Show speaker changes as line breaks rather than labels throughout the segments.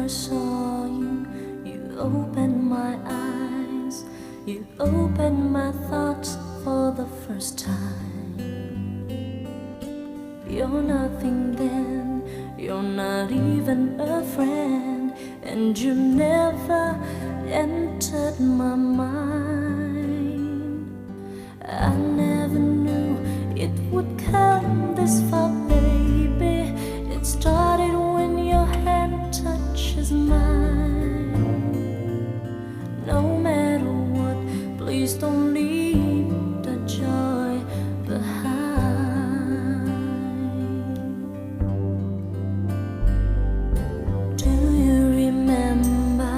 first saw you, you opened my eyes, you opened my thoughts for the first time. You're nothing then, you're not even a friend, and you never entered my mind. I never knew it would come this far, baby. It started when your hand touches mine. No matter what, please don't leave the joy behind. Do you remember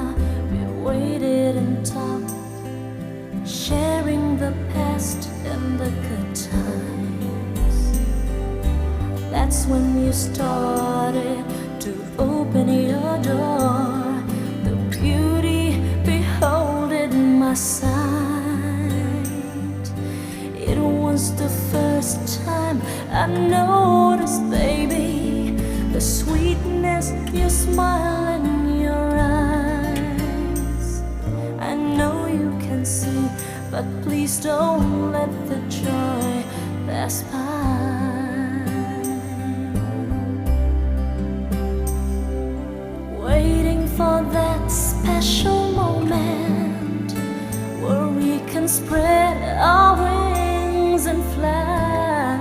we waited and talked, sharing the past and the good times? That's when you started to open your door. The beauty beholded my sight. It was the first time I noticed, baby, the sweetness, your smile and your eyes. I know you can see, but please don't let the joy pass by. Waiting for that special moment where we can spread our wings and fly.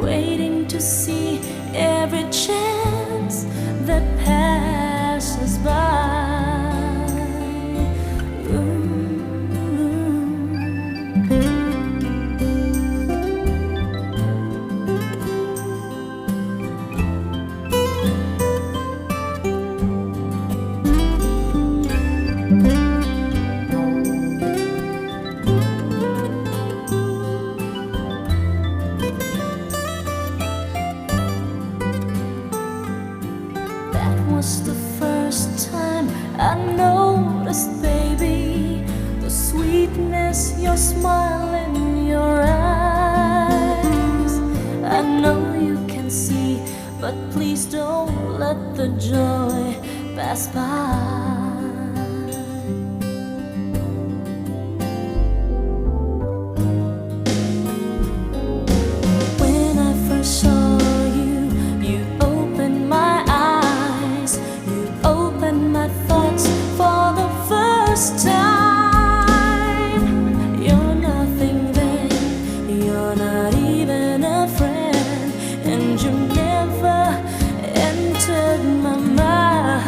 Waiting to see every chance that passes by. That was the first time I noticed, baby, the sweetness, your smile and your eyes. I know you can see, but please don't let the joy pass by. When I first saw you, you opened my eyes, you opened my thoughts for the first time. You're nothing then, you're not even a friend, and you never entered my mind.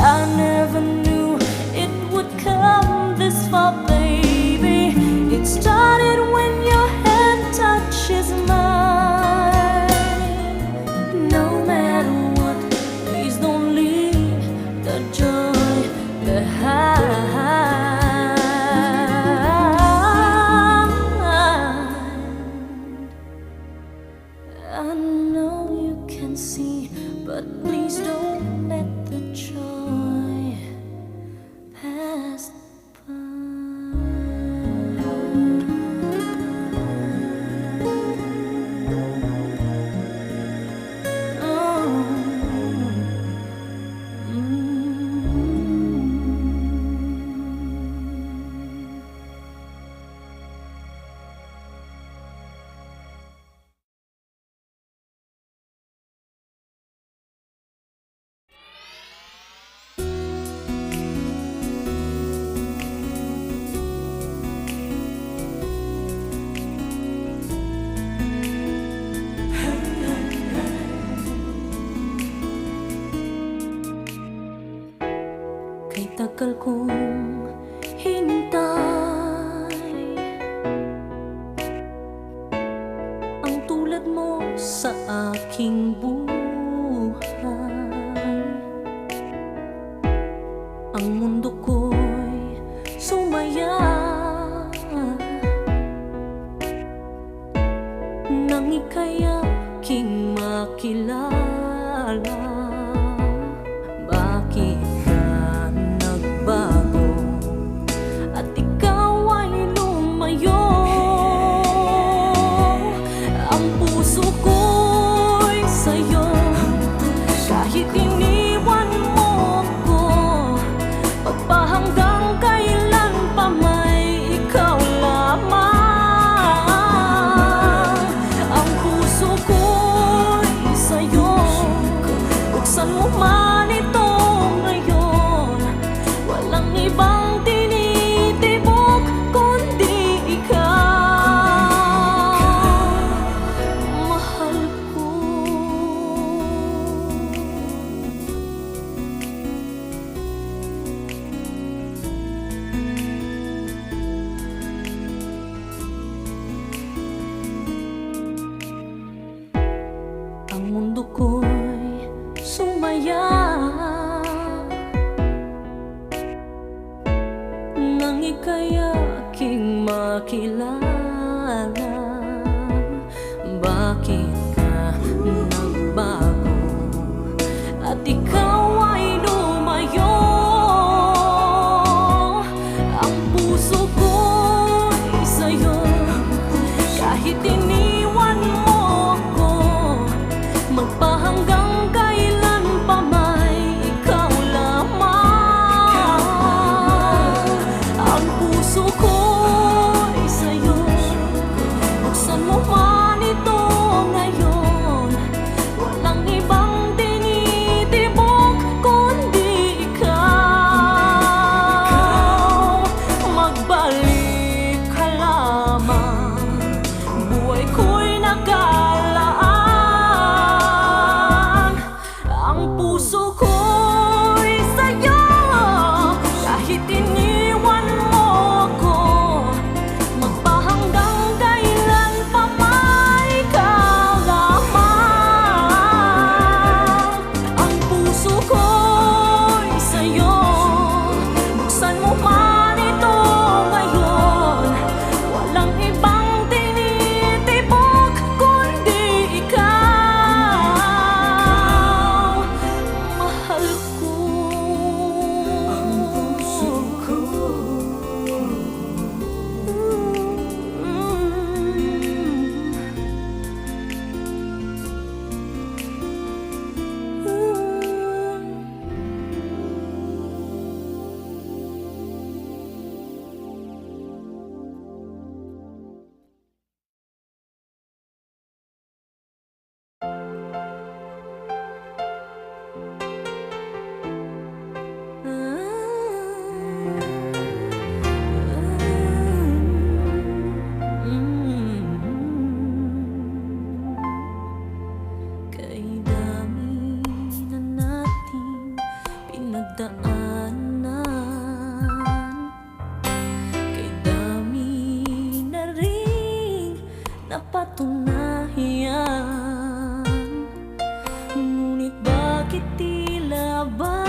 I never knew it would come this far, baby. It started when your hand touches mine. No matter what, please don't leave the joy behind. I know you can see, but please don't let the joy pass by. Kay tagal kong hintay, ang tulad mo sa aking buhay. Ang mundo ko'y sumaya nang ika'y aking makilala. Bakit ka nagbago at ikaw ay lumayo? Ang puso ko'y sa'yo kaya aking makilala? Bakit ka nagbago at ikaw ay lumayo? Ang puso ko'y sa'yo, kahit iniwan mo ako, magpahanggang kailan pa may ikaw lamang. Ang puso ko'y sa'yo, buksan mo man ito ngayon. Walang ibang tinitibok kundi ikaw. Magbalik ka lamang, buhay ko'y nakalaan. Ang puso ko'y sa'yo, kahit iniwan mo ako, magpahanggang kailan pa may ikaw lamang. Ang puso ko'y sa'yo, buksan mo man ito ngayon. Walang ibang tinitibok kundi ikaw. Mahal ko ang puso ko. Kay dami na nating pinagdaanan, kay dami na rin napatunayan. Ngunit bakit tila ba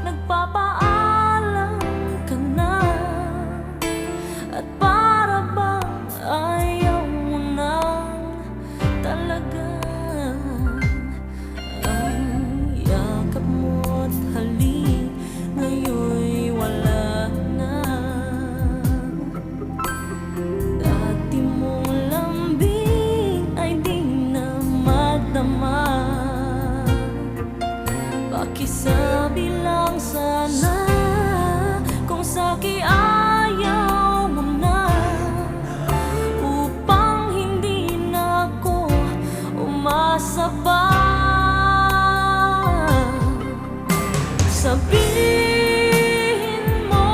nagpapaalam ka na, at para bang ayaw mo na talaga? Ang yakap mo't halik ngayon'y wala na. Dati mong lambing ay di na madama. Pakisabi lang sana kung saki ayaw mo na, upang hindi na ako umasa pa. Sabihin mo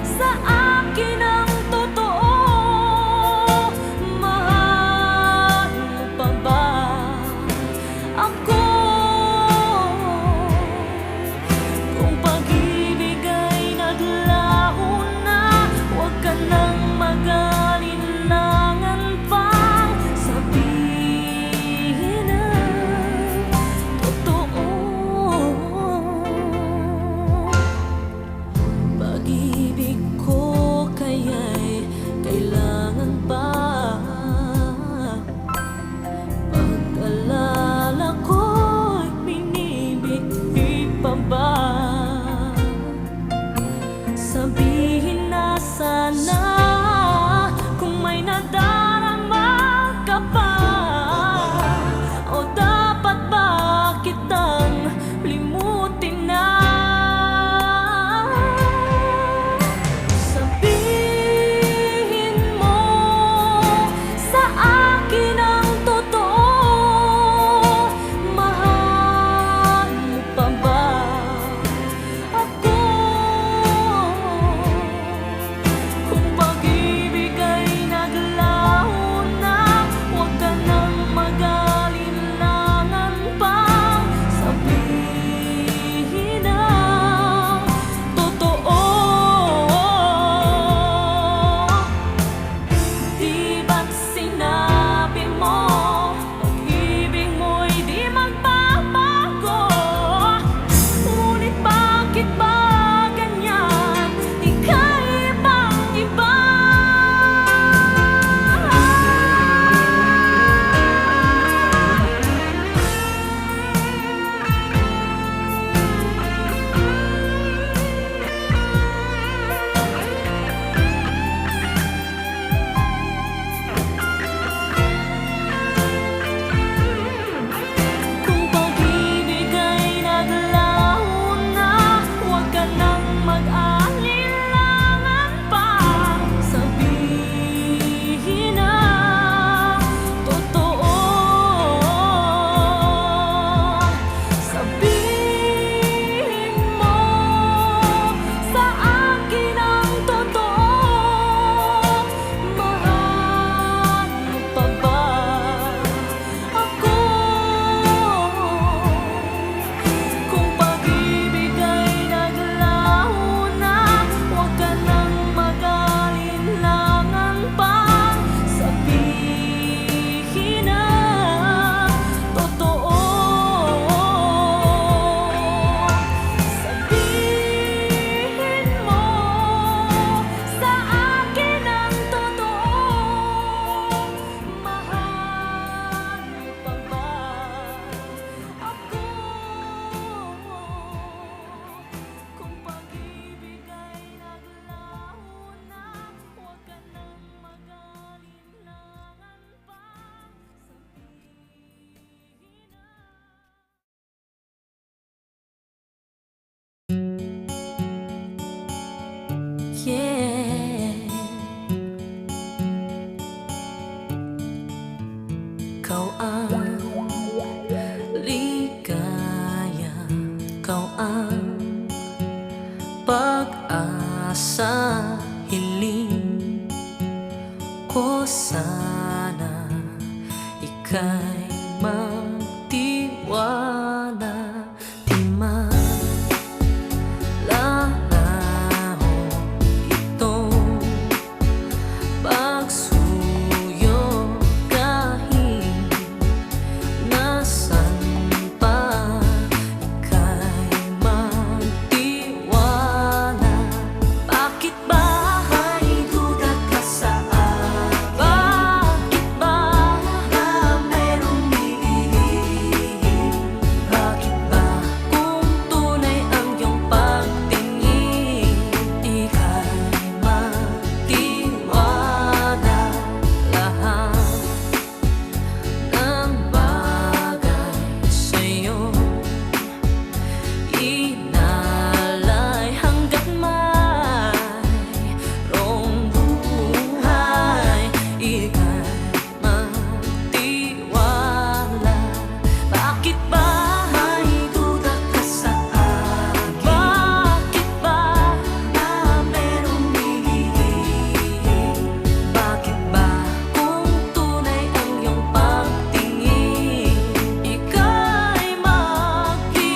sa akin ang totoo, mahal mo pa ba ako? Kung pag-ibig ay naglaho na, huwag ka nang mag-alinlangan pang sabihin ang totoo. ikaw ang ligaya, ikaw ang pag-asa. Hiling ko sana ika'y magtiwala, di malalaho itong pagsuyo kahit nasan pa. Ika'y magtiwala. Bakit ba may duda ka sa akin? Bakit ba na merong hihingin? Bakit ba kung tunay ang iyong pagtingin, ika'y magtiwala? Lahat ng bagay sa'yo inalay hanggat mayroong buhay, ika'y magtiwala. Bakit ba may duda ka sa akin? Bakit ba na merong hihingin? Bakit ba kung tunay ang iyong pagtingin, ika'y magtiwala?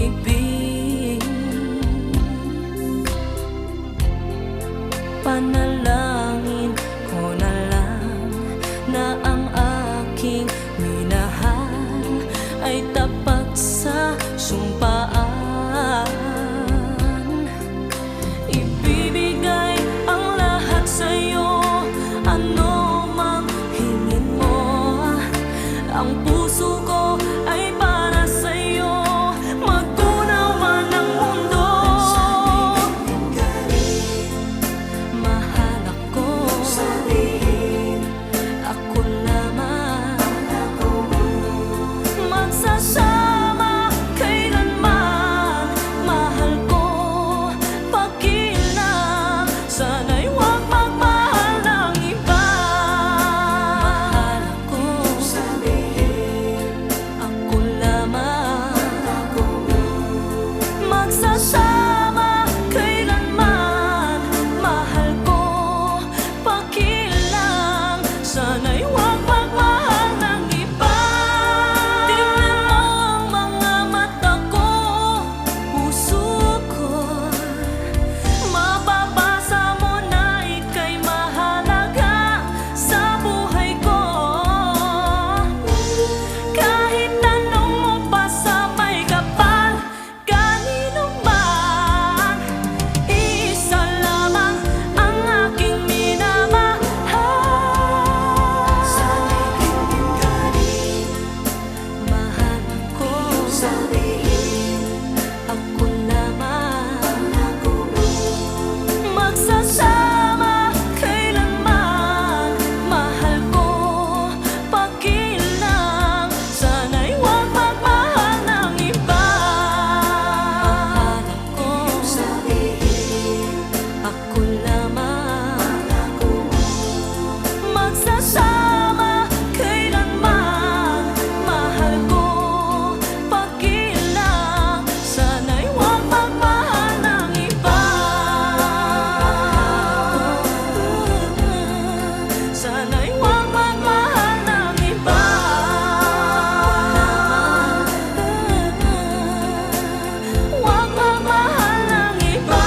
pag-ibig. Panalangin ko na lang na ang aking minahal ay tapat sa sumpaan. Ibibigay ang lahat sa'yo, ano mang hingin mo. Ang puso ko ay para sa'yo, magkunawa ng mundo. Mahal ako, ako lamang magsasama kailanman. Mahal ko pagkilang, sana'y huwag magmahal ng iba. Mahal ako, ako lamang magsasama kailanman. Mahal ko pagkilang, sana'y huwag magmahal ng iba. Tingnan mo ang mga mata ko, puso ko, mababasa mo na ika'y mahalaga sa buhay ko. Kahit tanong mo pa sa may kapal, kanino man, isa lamang ang aking minamahal. Mahal ako, ako lamang magsasama kailanman. Mahal ko pagkilang, sana'y huwag magmahal ng iba. Mahal ako, ako lamang magsasama kailanman. Mahal ko pagkilang, sana'y huwag magmahal ng iba. Sana'y huwag magmahal ng iba. Huwag magmahal ng iba.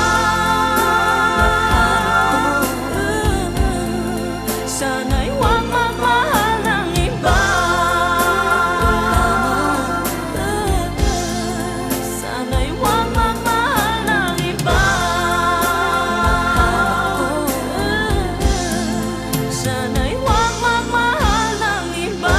Sana'y huwag magmahal ng iba. Sana'y huwag magmahal ng iba. Sana'y huwag magmahal ng iba.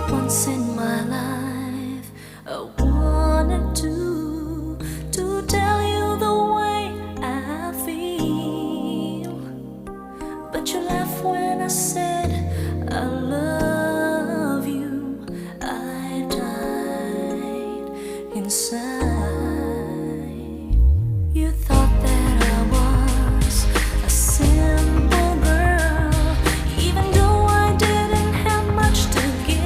Once in my life, I wanted to tell you the way I feel, but you laughed when I said I love you. I died inside. You thought that I was a simple girl, even though I didn't have much to give.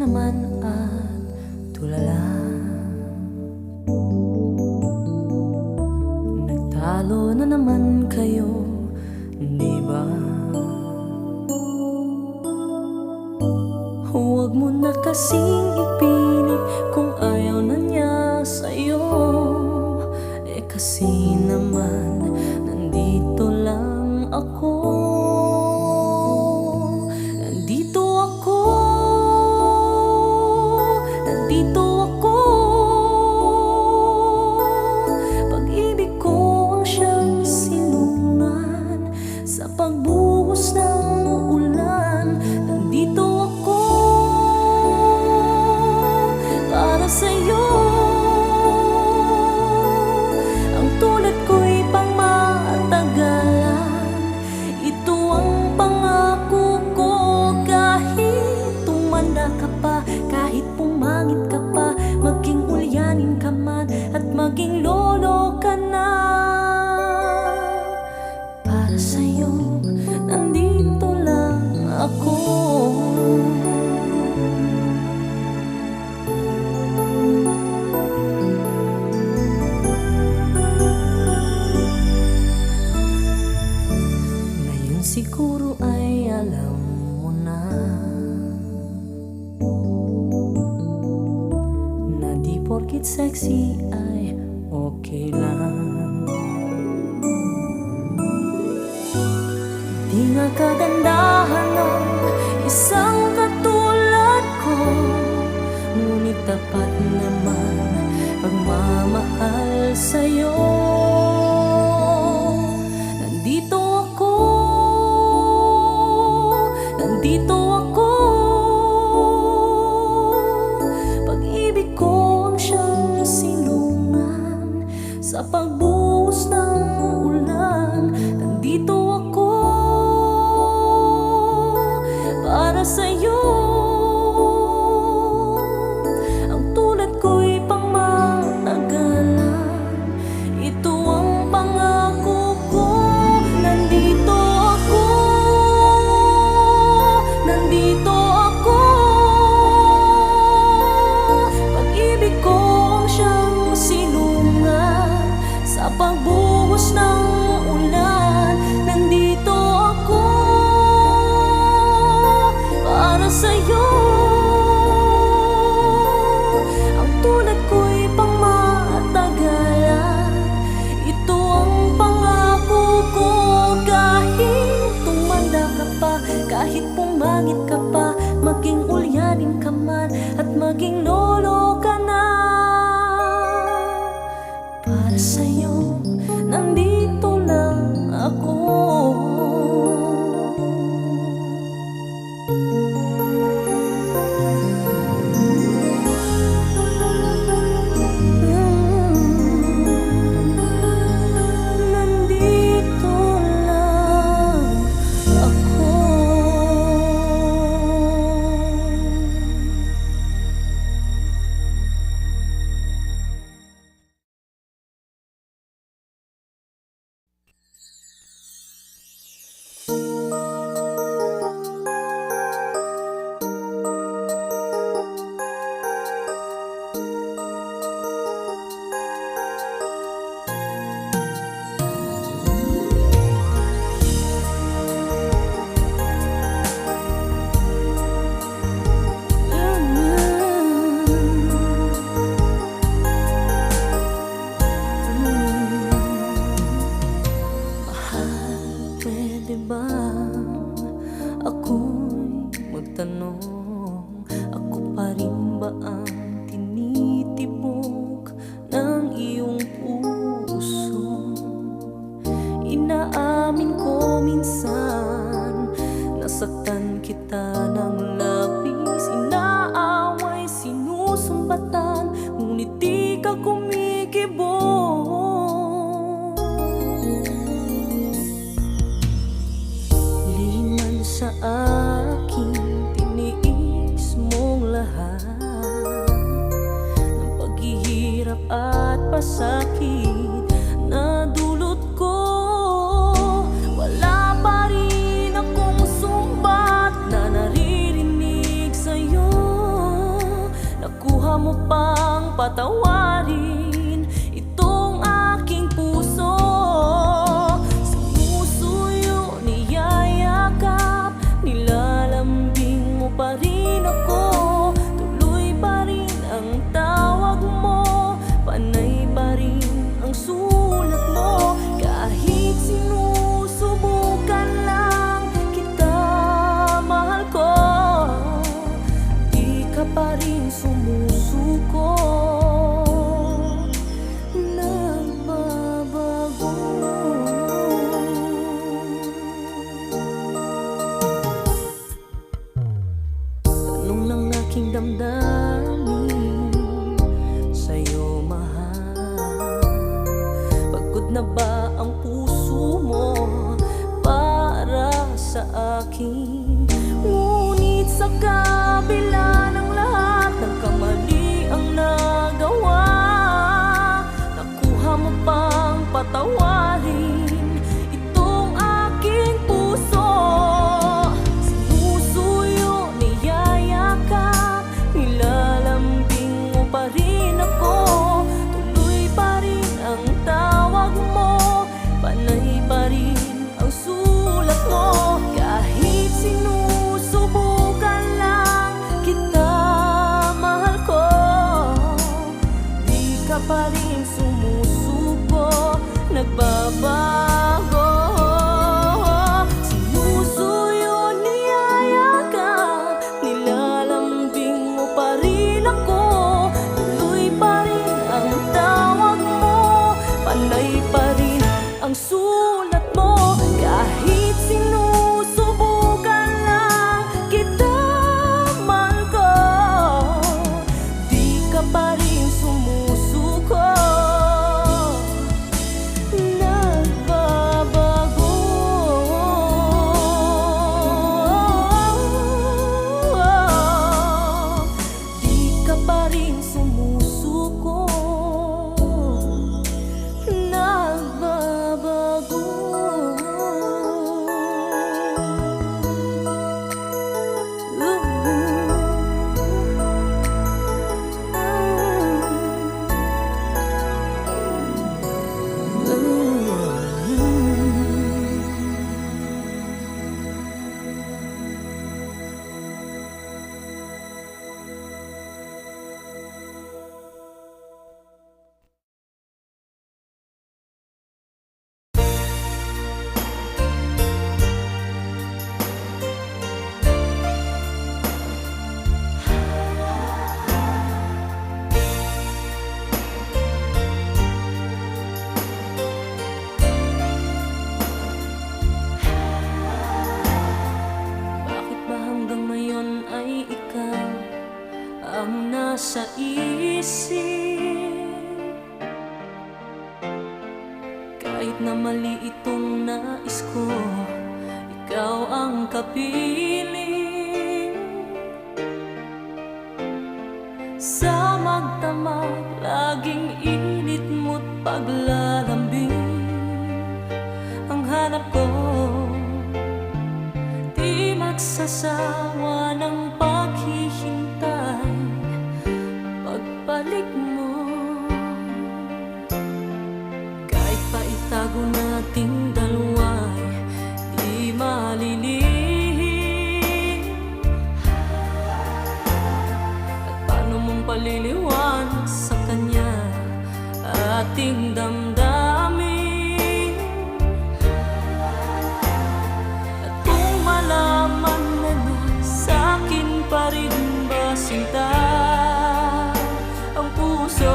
naman at tulala. Nagtalo na naman kayo, di ba? Huwag mo na kasing ipilit kung ayaw na niya sa'yo. Kasi naman nandito lang ako. Nandito ako. Nandito ako. Pag-ibig ko ang siyang silungan sa pagbuhos ng ulan. Nandito ako para sa'yo. Ang tulad ko'y pangmatagalan. Ito ang pangako ko. Kahit tumanda ka pa, kahit pumangit ka pa, maging ulyanin ka man at maging lolo ka na. Para sa'yo, nandito lang ako. Siguro ay alam mo na na di porkit sexy ay okay lang. Di nga kagandahan ng isang katulad ko, ngunit tapat naman pagmamahal sa'yo. Nandito ako. Nandito ako. Pag-ibig ko ang siyang silungan sa pagbuhos ng ulan. Nandito ako para sa'yo. Ang tulad ko'y pangmatagalan. Ito ang pangako ko. Nandito ako. Nandito ako. Pag-ibig ko ang siyang silungan sa pagbuhos ng ulan. Nandito ako para sa'yo. Ang tulad ko'y pangmatagalan. Ito ang pangako ko. Kahit tumanda ka pa, kahit pumangit ka pa, maging ulyanin ka man at maging lolo ka na. Para sa'yo, nandito lang ako. Nandito lang ako. mo pang patawarin itong aking puso. Sinusuyo, niyayakap, nilalambing mo pa rin ako. Tuloy pa rin ang tawag mo, panay pa rin ang sulat mo. Kahit sinusubukan lang kita, mahal ko, di ka pa rin sumusuko. Nagbabago. Tanong lang aking damdamin sa'yo, mahal. Pagod na ba ang puso mo para sa akin? Ngunit sa kabila ng lahat ng kamali ang nagawa, nakuha mo pang patawarin itong aking puso. Sinusuyo, niyayakap, nilalambing mo pa rin ako. Tuloy pa rin ang tawag mo, panay pa rin ang sulat mo. Kahit sinusubukan lang kita, mahal ko, di ka pa rin sumusuko. Nagbabago. Sinusuyo, niyayakap, nilalambing mo pa rin ako. Tuloy pa rin ang tawag mo, panay pa rin ang sulat mo. Kahit sinusubukan lang kita, mahal ko, di ka pa rin sumusuko. Nagbabago. Di ka pa rin sumusuko. Nagbabago. Bakit ba hanggang ngayon ay ikaw ang nasa isip? Kahit na mali itong nais ko, ikaw ang kapiling. Sa magdamag, laging init mo't paglalambing. Ang hanap ko, di magsasawa ng paghihintay. Pagbalik mo, kahit pa itago nating dalawa'y di malilihim. At paano mong paliliwanag sa kanya ating damdamin? At kung malaman na niya, sa'kin pa rin ba sinta ang puso?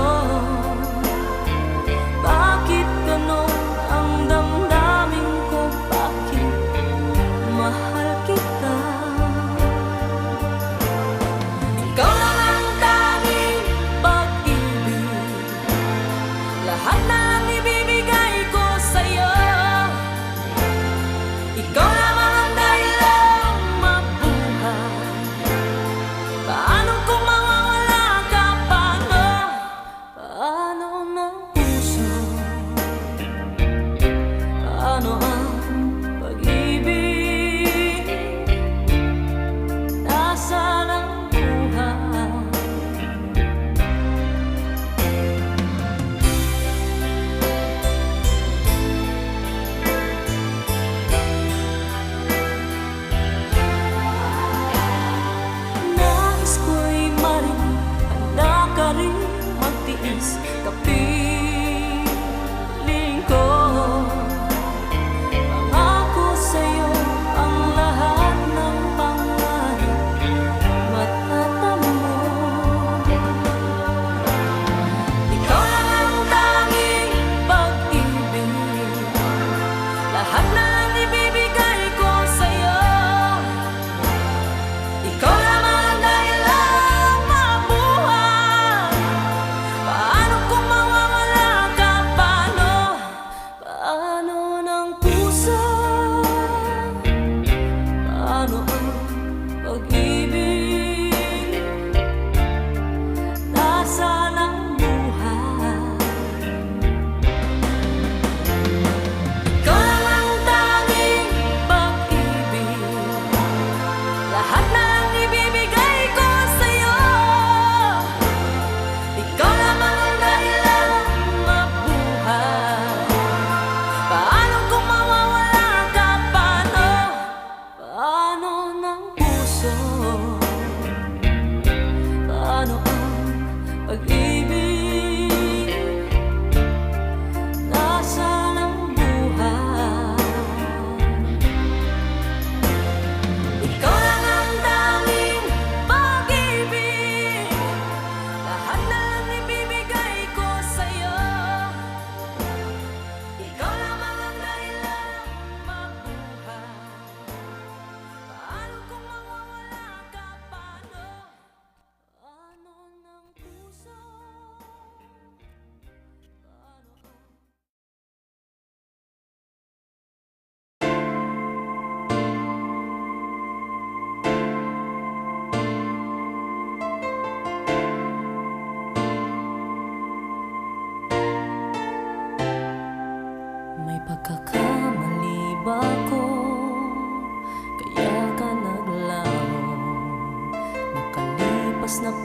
Bakit ganon ang damdamin ko? Bakit mahal kita? Ikaw lang ang tanging pag-ibig, lahat na ang ibibigay ko sa'yo. Ikaw lamang ang dahilang mabuhay. Paano ko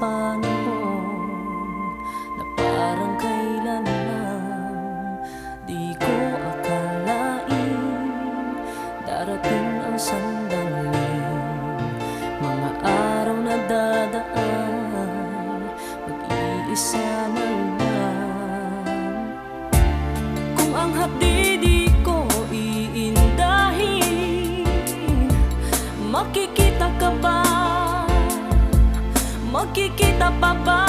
panahon na parang kailan lang. Di ko akalain darating ang sandaling mga araw na dadaan, mag-iisa na lang. Kung ang hapdi di ko iindahin, makikita ka ba? Makikita pa ba?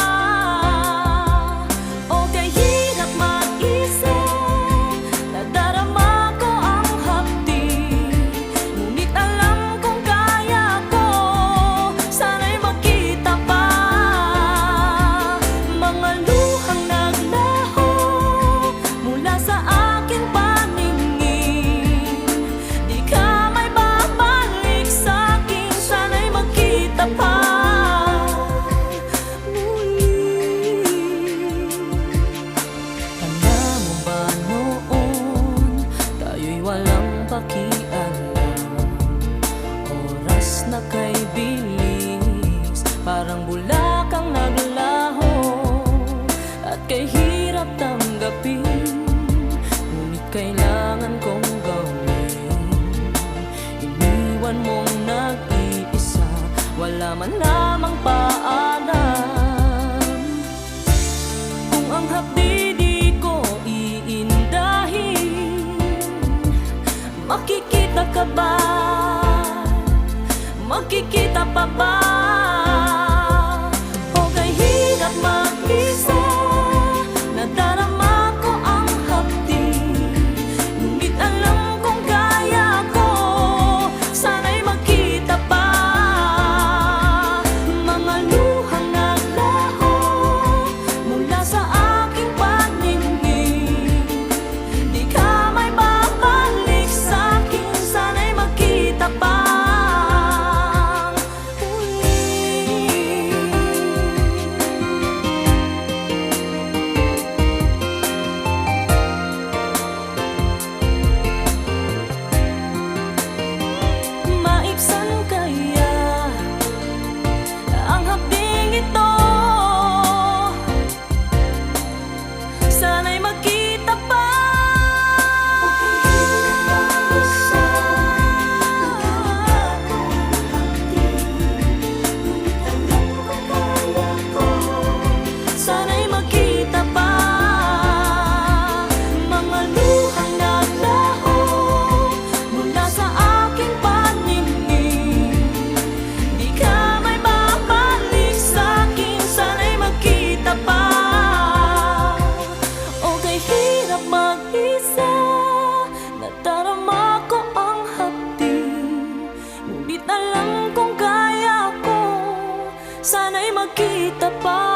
O kay hirap mag-isip, nadarama ko ang hapdi, ngunit alam kong kaya ko, sana'y makita pa. Mga luhang naglaho mula sa aking paningin, di ka may babalik sa'kin, sana'y makita pa. Walang pakialam, oras na kay bilis, parang bulakang naglaho, at kay hirap tanggapin, ngunit kailangan kong gawin. Iniwan mong nag-iisa, wala man lamang paalam. Kung ang hapdi di ko iindahin, makikita ka ba? Makikita pa ba? O kay hirap mag-isa, nadarama ko ang hapdi, ngunit alam kong kaya ko, sana'y makita pa. Mga luhang naglaho mula sa aking paningin, di ka may babalik sa'kin, sana'y makita pa. Maibsan kaya ang hapding ito, sana'y makita pa. Sana'y makita pa. Mga luhang naglaho mula sa aking paningin, di ka may babalik sa'kin, sana'y makita pa. O kay hirap mag-isa, nadarama ko ang hapdi, ngunit alam kong kaya ko, sana'y makita pa.